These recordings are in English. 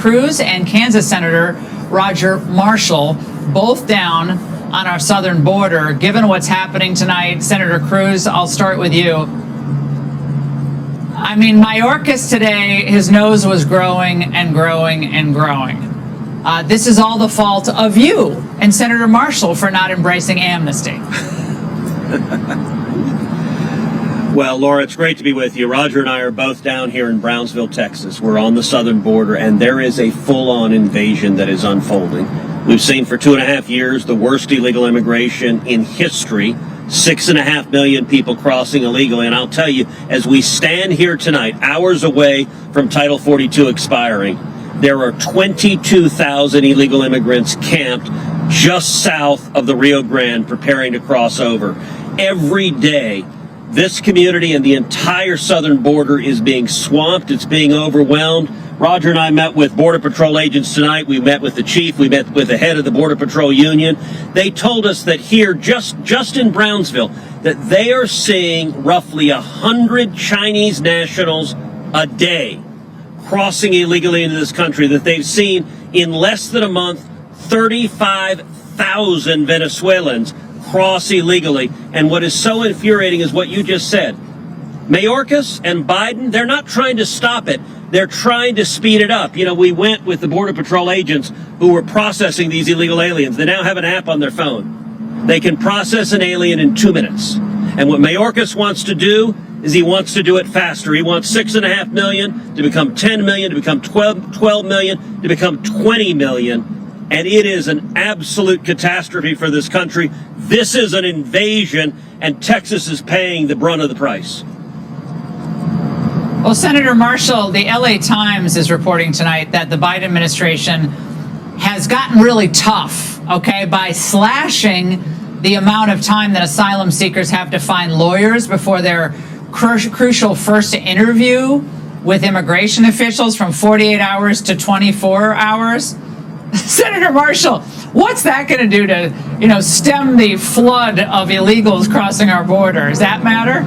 Cruz and Kansas Senator Roger Marshall, both down on our southern border. Given what's happening tonight, Senator Cruz, I'll start with you. I mean, Mayorkas today, his nose was growing and growing and growing. This is all the fault of you and Senator Marshall for not embracing amnesty. Well, Laura, it's great to be with you. Roger and I are both down here in Brownsville, Texas. We're on the southern border, and there is a full-on invasion that is unfolding. We've seen for 2.5 years the worst illegal immigration in history, 6.5 million people crossing illegally. And I'll tell you, as we stand here tonight, hours away from Title 42 expiring, there are 22,000 illegal immigrants camped just south of the Rio Grande preparing to cross over. Every day, this community and the entire southern border is being swamped. It's being overwhelmed. Roger and I met with Border Patrol agents tonight. We met with the chief. We met with the head of the Border Patrol Union. They told us that here, just in Brownsville, that they are seeing roughly 100 Chinese nationals a day crossing illegally into this country, that they've seen in less than a month 35,000 Venezuelans cross illegally. And what is so infuriating is what you just said. Mayorkas and Biden, they're not trying to stop it. They're trying to speed it up. You know, we went with the Border Patrol agents who were processing these illegal aliens. They now have an app on their phone. They can process an alien in 2 minutes. And what Mayorkas wants to do is he wants to do it faster. He wants 6.5 million to become 10 million, to become 12 million, to become 20 million. And it is an absolute catastrophe for this country. This is an invasion, and Texas is paying the brunt of the price. Well, Senator Marshall, the LA Times is reporting tonight that the Biden administration has gotten really tough, okay, by slashing the amount of time that asylum seekers have to find lawyers before their crucial first interview with immigration officials from 48 hours to 24 hours. Senator Marshall, what's that going to do to, stem the flood of illegals crossing our border? Does that matter?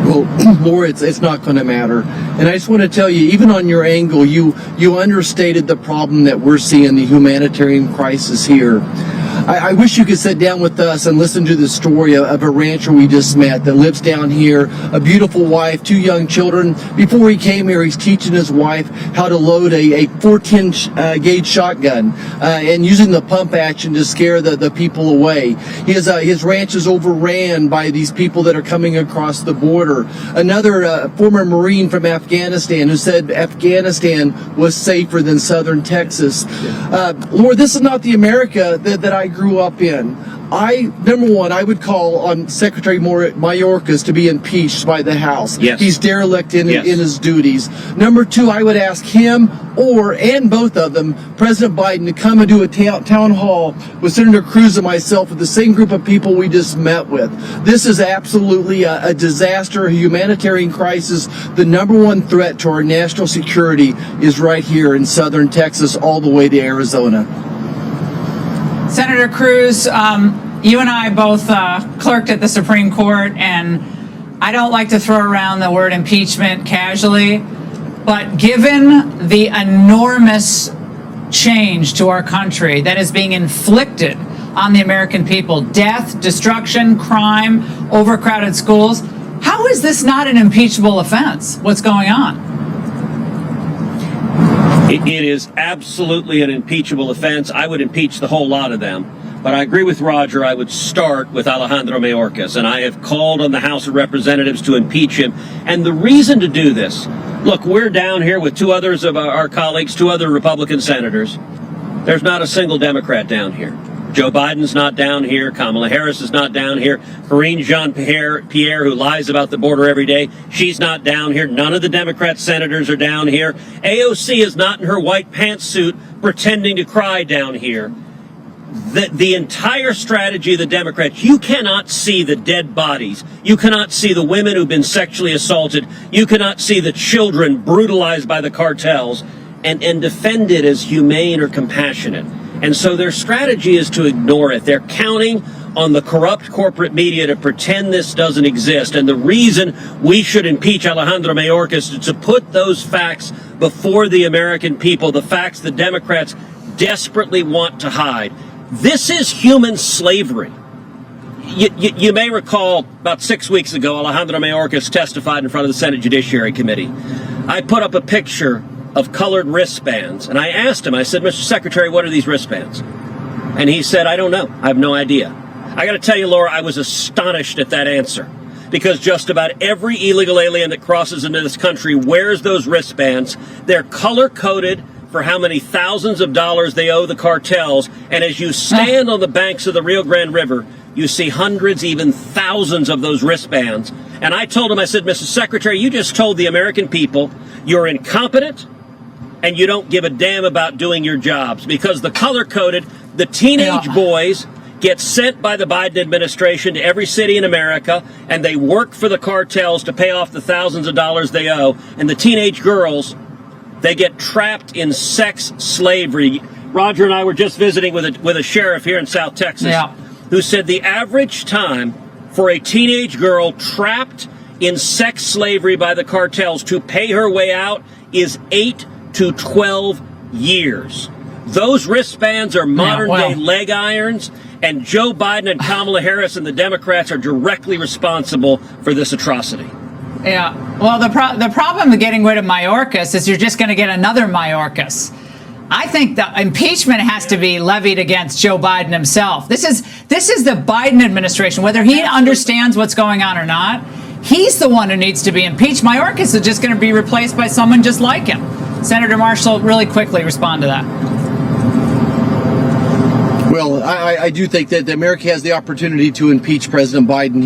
Well, Laura, it's not going to matter. And I just want to tell you, even on your angle, you understated the problem that we're seeing, the humanitarian crisis here. I wish you could sit down with us and listen to the story of a rancher we just met that lives down here, a beautiful wife, 2 young children. Before he came here, he's teaching his wife how to load a 14 gauge shotgun and using the pump action to scare the people away. His ranch is overran by these people that are coming across the border. Another former Marine from Afghanistan who said Afghanistan was safer than southern Texas. Lord, this is not the America that I grew up in. Number one, I would call on Secretary Mayorkas to be impeached by the House. Yes. He's derelict in his duties. Number two, I would ask him and both of them, President Biden, to come and do a town hall with Senator Cruz and myself with the same group of people we just met with. This is absolutely a disaster, a humanitarian crisis. The number one threat to our national security is right here in southern Texas all the way to Arizona. Senator Cruz, you and I both clerked at the Supreme Court, and I don't like to throw around the word impeachment casually, but given the enormous change to our country that is being inflicted on the American people, death, destruction, crime, overcrowded schools, how is this not an impeachable offense? What's going on? It is absolutely an impeachable offense. I would impeach the whole lot of them. But I agree with Roger. I would start with Alejandro Mayorkas. And I have called on the House of Representatives to impeach him. And the reason to do this, look, we're down here with 2 others of our colleagues, 2 other Republican senators. There's not a single Democrat down here. Joe Biden's not down here. Kamala Harris is not down here. Karine Jean-Pierre, who lies about the border every day, she's not down here. None of the Democrat senators are down here. AOC is not in her white pantsuit pretending to cry down here. The entire strategy of the Democrats, you cannot see the dead bodies. You cannot see the women who've been sexually assaulted. You cannot see the children brutalized by the cartels and defend it as humane or compassionate. And so their strategy is to ignore it. They're counting on the corrupt corporate media to pretend this doesn't exist. And the reason we should impeach Alejandro Mayorkas is to put those facts before the American people the facts the Democrats desperately want to hide. This is human slavery. You may recall about 6 weeks ago, Alejandro Mayorkas testified in front of the Senate Judiciary Committee. I put up a picture of colored wristbands, and I asked him, I said, Mr. Secretary, what are these wristbands? And he said, I don't know. I have no idea. I got to tell you, Laura, I was astonished at that answer, because just about every illegal alien that crosses into this country wears those wristbands. They're color-coded for how many thousands of dollars they owe the cartels, and as you stand on the banks of the Rio Grande River, you see hundreds, even thousands of those wristbands. And I told him, I said, Mr. Secretary, you just told the American people you're incompetent and you don't give a damn about doing your jobs, because the color-coded, the teenage boys get sent by the Biden administration to every city in America, and they work for the cartels to pay off the thousands of dollars they owe. And the teenage girls, they get trapped in sex slavery. Roger and I were just visiting with a sheriff here in South Texas who said the average time for a teenage girl trapped in sex slavery by the cartels to pay her way out is 8 to 12 years. Those wristbands are modern-day leg irons, and Joe Biden and Kamala Harris and the Democrats are directly responsible for this atrocity. Yeah. Well, the problem with getting rid of Mayorkas is you're just going to get another Mayorkas. I think the impeachment has to be levied against Joe Biden himself. This is the Biden administration, whether he understands what's going on or not. He's the one who needs to be impeached. Mayorkas is just going to be replaced by someone just like him. Senator Marshall, really quickly respond to that. Well, I do think that America has the opportunity to impeach President Biden.